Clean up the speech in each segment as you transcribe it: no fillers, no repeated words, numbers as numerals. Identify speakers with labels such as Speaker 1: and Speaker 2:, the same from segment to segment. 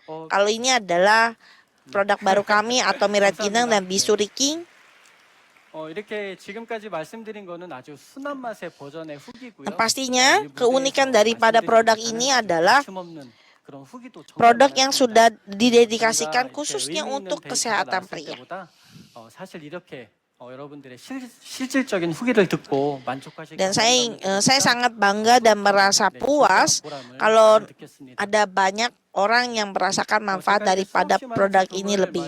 Speaker 1: Kalau ini adalah produk baru kami, Atomy Red Ginang dan Bisuri King.
Speaker 2: 이렇게 지금까지 말씀드린 거는 아주 순한 맛의 버전의 후기고요.
Speaker 1: Pastinya keunikan daripada produk ini adalah produk yang sudah didedikasikan khususnya untuk kesehatan pria.
Speaker 2: 사실 이렇게 여러분들의 실질적인 후기를 듣고 만족하시길
Speaker 1: Dan saya sangat bangga dan merasa puas kalau ada banyak orang yang merasakan manfaat daripada produk ini lebih.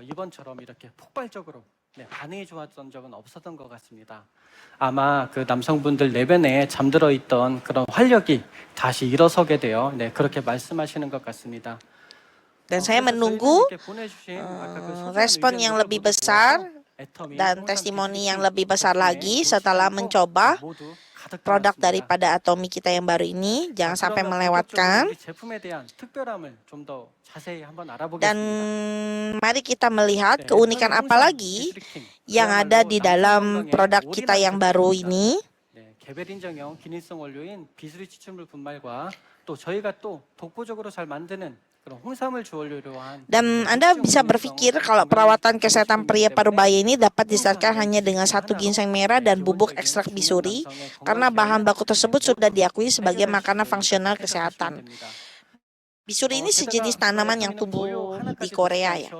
Speaker 2: 이번처럼 이렇게 폭발적으로 반응이 좋았던 적은 없었던 것 같습니다. 아마 그 남성분들 내면에 잠들어 있던 그런 활력이 다시 일어서게 되어 그렇게 말씀하시는 것 같습니다.
Speaker 1: Dan saya menunggu respon yang lebih besar dan testimoni yang lebih besar lagi setelah mencoba produk daripada Atomy kita yang baru ini. Jangan sampai melewatkan. Dan mari kita melihat keunikan apa lagi yang ada di dalam produk kita yang baru ini.
Speaker 2: 개별 인정형 기능성 원료인 비수리 추출물 분말과 또 저희가 또 독보적으로 잘 만드는
Speaker 1: Dan Anda bisa berpikir kalau perawatan kesehatan pria parubaya ini dapat disediakan hanya dengan satu ginseng merah dan bubuk ekstrak bisuri, karena bahan baku tersebut sudah diakui sebagai makanan fungsional kesehatan. Bisuri ini sejenis tanaman yang tumbuh di Korea ya.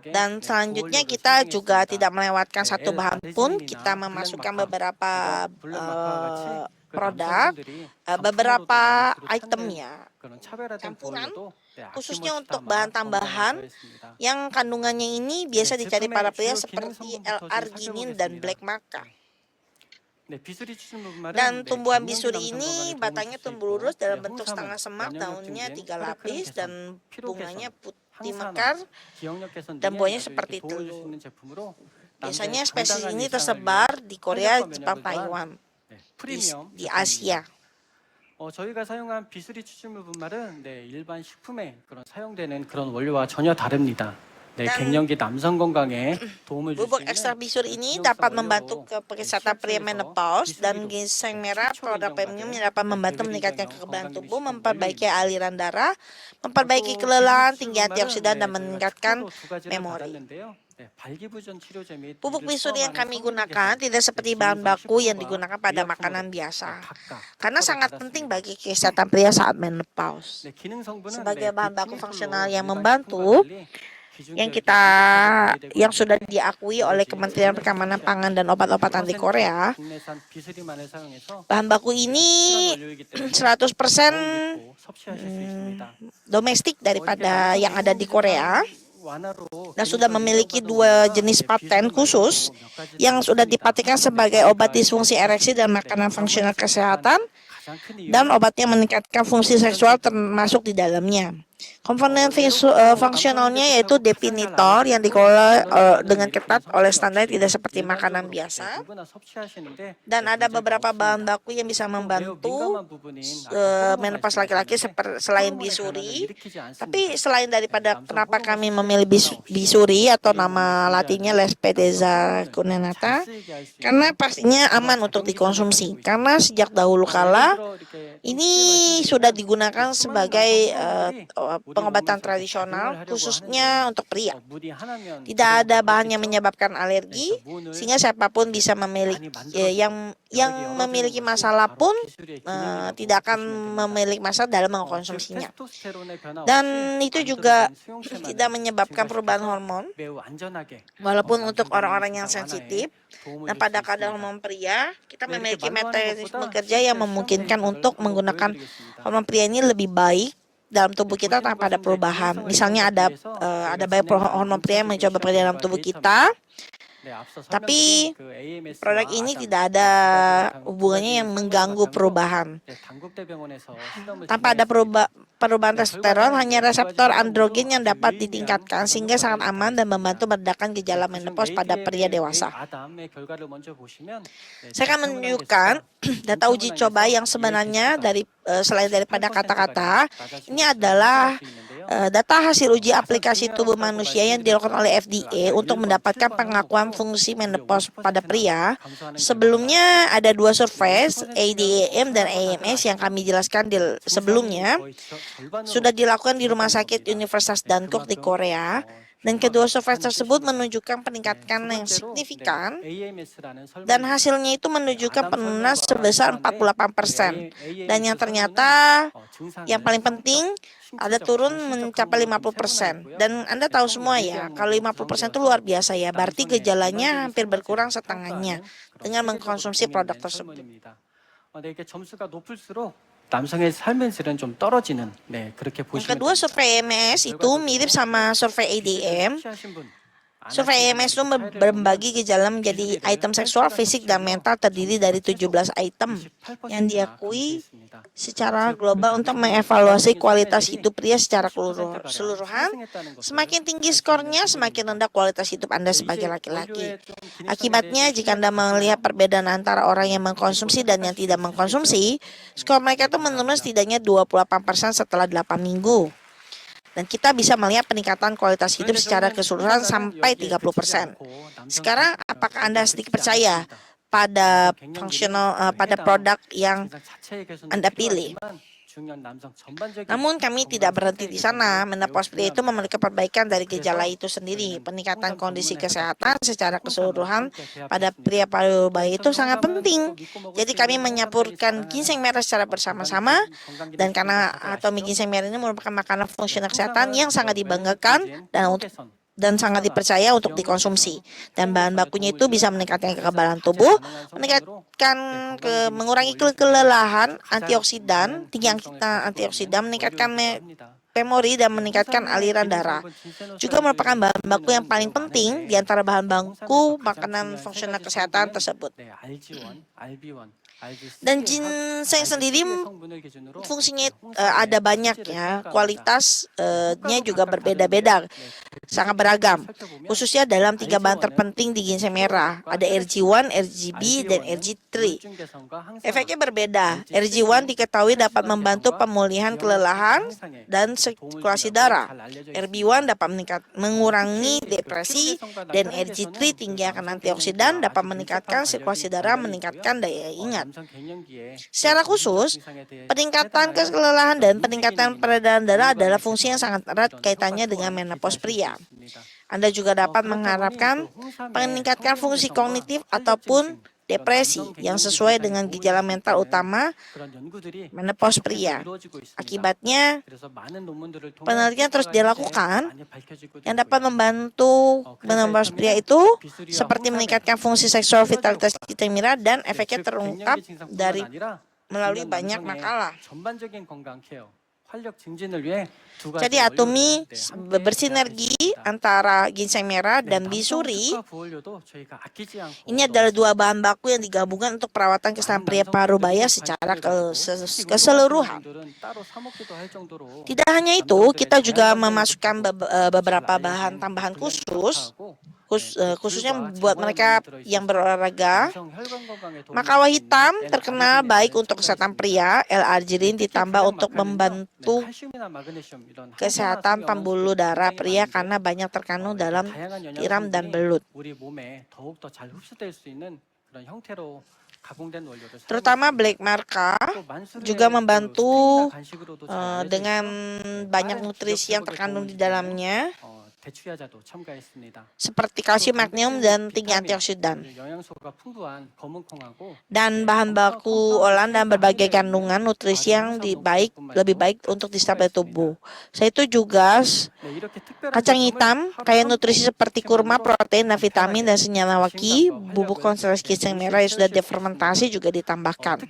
Speaker 1: Dan selanjutnya kita juga tidak melewatkan satu bahan pun, kita memasukkan beberapa produk, beberapa itemnya, campuran, khususnya untuk bahan tambahan yang kandungannya ini biasa dicari para pria seperti L-arginin dan black maca. Dan tumbuhan bisuri ini batangnya tumbuh lurus dalam bentuk setengah semak, daunnya 3 lapis dan bunganya putih mekar dan buahnya seperti telur. Biasanya spesies ini tersebar di Korea, Jepang, Taiwan. Di Asia.
Speaker 2: 저희가 사용한 비수리 추출물 분말은 일반 식품에 사용되는 그런 원료와 전혀 다릅니다. 갱년기 남성 건강에 도움을 줄 수
Speaker 1: bubuk ekstrak bisuri ini dapat membantu kesehatan pria menopause, dan ginseng merah produk premium yang dapat membantu meningkatkan kekebalan tubuh, memperbaiki aliran darah, memperbaiki kelelahan, tinggi antioksidan, dan meningkatkan memori. Bubuk bisuri yang kami gunakan tidak seperti bahan baku yang digunakan pada makanan biasa, karena sangat penting bagi kesehatan pria saat menopause. Sebagai bahan baku fungsional yang membantu, yang sudah diakui oleh Kementerian Keamanan Pangan dan Obat-obatan di Korea, bahan baku ini 100% domestik daripada yang ada di Korea, dan sudah memiliki 2 jenis paten khusus yang sudah dipatenkan sebagai obat disfungsi ereksi dan makanan fungsional kesehatan, dan obatnya meningkatkan fungsi seksual termasuk di dalamnya. Komponen fungsionalnya yaitu definitor yang dikelola dengan ketat oleh standar, tidak seperti makanan biasa. Dan ada beberapa bahan baku yang bisa membantu menopause laki-laki selain bisuri. Tapi selain daripada kenapa kami memilih bisuri atau nama latinnya Lespedeza cunenata, karena pastinya aman untuk dikonsumsi. Karena sejak dahulu kala ini sudah digunakan sebagai pengobatan tradisional khususnya untuk pria. Tidak ada bahan yang menyebabkan alergi, sehingga siapapun bisa memiliki yang memiliki masalah pun tidak akan memiliki masalah dalam mengkonsumsinya. Dan itu juga tidak menyebabkan perubahan hormon, walaupun untuk orang-orang yang sensitif. Nah, pada kadar hormon pria, kita memiliki mekanisme kerja yang memungkinkan untuk menggunakan hormon pria ini lebih baik dalam tubuh kita tanpa ada perubahan. Misalnya ada banyak hormon pria yang mencoba bekerja dalam tubuh kita, tapi produk ini tidak ada hubungannya yang mengganggu perubahan. Tanpa ada perubahan testosteron, hanya reseptor androgen yang dapat ditingkatkan, sehingga sangat aman dan membantu meredakan gejala menopause pada pria dewasa. Saya akan menunjukkan data uji coba yang sebenarnya selain daripada kata-kata, ini adalah data hasil uji aplikasi tubuh manusia yang dilakukan oleh FDA untuk mendapatkan pengakuan fungsi menopause pada pria. Sebelumnya ada dua survei, ADAM dan AMS yang kami jelaskan sebelumnya, sudah dilakukan di Rumah Sakit Universitas Dankook di Korea. Dan kedua survei tersebut menunjukkan peningkatan yang signifikan dan hasilnya itu menunjukkan penurunan sebesar 48%. Dan yang ternyata yang paling penting ada turun mencapai 50%. Dan Anda tahu semua ya, kalau 50% itu luar biasa ya, berarti gejalanya hampir berkurang setengahnya dengan mengkonsumsi produk tersebut.
Speaker 2: 남성의 삶의 질은 좀 떨어지는 그렇게
Speaker 1: Yang
Speaker 2: 보시면
Speaker 1: kedua,
Speaker 2: 됩니다.
Speaker 1: survei EMS itu mirip sama survei ADM. Survei EMS itu berbagi gejala menjadi item seksual, fisik, dan mental terdiri dari 17 item yang diakui secara global untuk mengevaluasi kualitas hidup pria secara keseluruhan. Semakin tinggi skornya, semakin rendah kualitas hidup Anda sebagai laki-laki. Akibatnya, jika Anda melihat perbedaan antara orang yang mengkonsumsi dan yang tidak mengkonsumsi, skor mereka itu menurun setidaknya 28% setelah 8 minggu. Dan kita bisa melihat peningkatan kualitas hidup secara keseluruhan sampai 30%. Sekarang, apakah Anda sedikit percaya pada pada produk yang Anda pilih? Namun kami tidak berhenti di sana. Menopause pria itu memiliki perbaikan dari gejala itu sendiri. Peningkatan kondisi kesehatan secara keseluruhan pada pria parubaya itu sangat penting. Jadi kami menyampurkan ginseng merah secara bersama-sama, dan karena atomi ginseng merah ini merupakan makanan fungsional kesehatan yang sangat dibanggakan dan sangat dipercaya untuk dikonsumsi. Dan bahan bakunya itu bisa meningkatkan kekebalan tubuh, mengurangi kelelahan, antioksidan, tinggi antioksidan, meningkatkan memori dan meningkatkan aliran darah. Juga merupakan bahan baku yang paling penting di antara bahan baku makanan fungsional kesehatan tersebut. Dan ginseng sendiri fungsinya ada banyak ya, kualitasnya juga berbeda-beda, sangat beragam, khususnya dalam 3 bahan terpenting di ginseng merah, ada RG1, RGB, dan RG3. Efeknya berbeda. RG1 diketahui dapat membantu pemulihan kelelahan dan sirkulasi darah. RB1 dapat mengurangi depresi, dan RG3 tinggi akan antioksidan, dapat meningkatkan sirkulasi darah, meningkatkan daya ingat. Secara khusus, peningkatan kelelahan dan peningkatan peredaran darah adalah fungsi yang sangat erat kaitannya dengan menopause pria. Anda juga dapat mengharapkan meningkatkan fungsi kognitif ataupun depresi yang sesuai dengan gejala mental utama menopause pria. Akibatnya, penelitian terus dilakukan yang dapat membantu menopause pria itu seperti meningkatkan fungsi seksual, vitalitas ginseng merah, dan efeknya terungkap melalui banyak makalah. Jadi atomi bersinergi antara ginseng merah dan bisuri. Ini adalah 2 bahan baku yang digabungkan untuk perawatan kesehatan pria parubaya secara keseluruhan. Tidak hanya itu, kita juga memasukkan beberapa bahan tambahan khususnya buat mereka yang berolahraga. Makawah hitam terkenal baik untuk kesehatan pria. L-arginine ditambah untuk membantu kesehatan pembuluh darah pria karena banyak terkandung dalam tiram dan belut. Terutama black marca juga membantu dengan banyak nutrisi yang terkandung di dalamnya, seperti kalsium, magneum, dan tinggi antioksidan. Dan bahan baku olahan dan berbagai kandungan nutrisi yang lebih baik untuk diserap tubuh. Selain itu juga kacang hitam kaya nutrisi seperti kurma, protein, dan vitamin, dan senyawa ki, bubuk konsentrasi ginseng merah yang sudah difermentasi juga ditambahkan.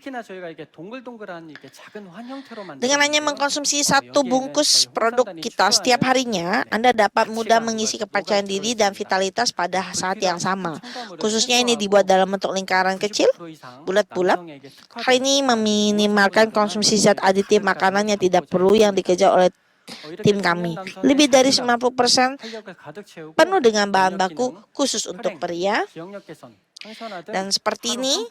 Speaker 1: Dengan hanya mengkonsumsi 1 bungkus produk kita setiap harinya, Anda dapat mudah mengisi kepercayaan diri dan vitalitas pada saat yang sama. Khususnya ini dibuat dalam bentuk lingkaran kecil, bulat-bulat. Hal ini meminimalkan konsumsi zat aditif makanan yang tidak perlu yang dikejar oleh tim kami. Lebih dari 90% penuh dengan bahan baku khusus untuk pria. Dan seperti ini,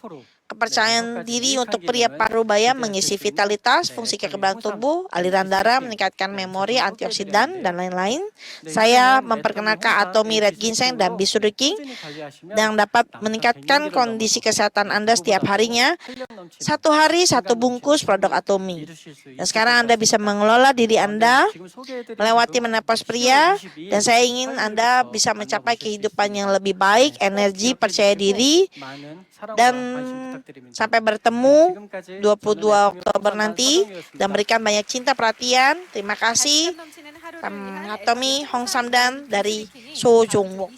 Speaker 1: kepercayaan diri untuk pria parubaya mengisi vitalitas, fungsi kekebalan tubuh, aliran darah, meningkatkan memori, antioksidan, dan lain-lain. Saya memperkenalkan Atomy Red Ginseng dan Bisuruking yang dapat meningkatkan kondisi kesehatan Anda setiap harinya. Satu hari satu bungkus produk Atomy. Dan sekarang Anda bisa mengelola diri Anda melewati menopause pria, dan saya ingin Anda bisa mencapai kehidupan yang lebih baik, energi, percaya diri, dan sampai bertemu 22 Oktober nanti, dan berikan banyak cinta perhatian. Terima kasih. Atomy Hong Samdan dari So Jong Wook.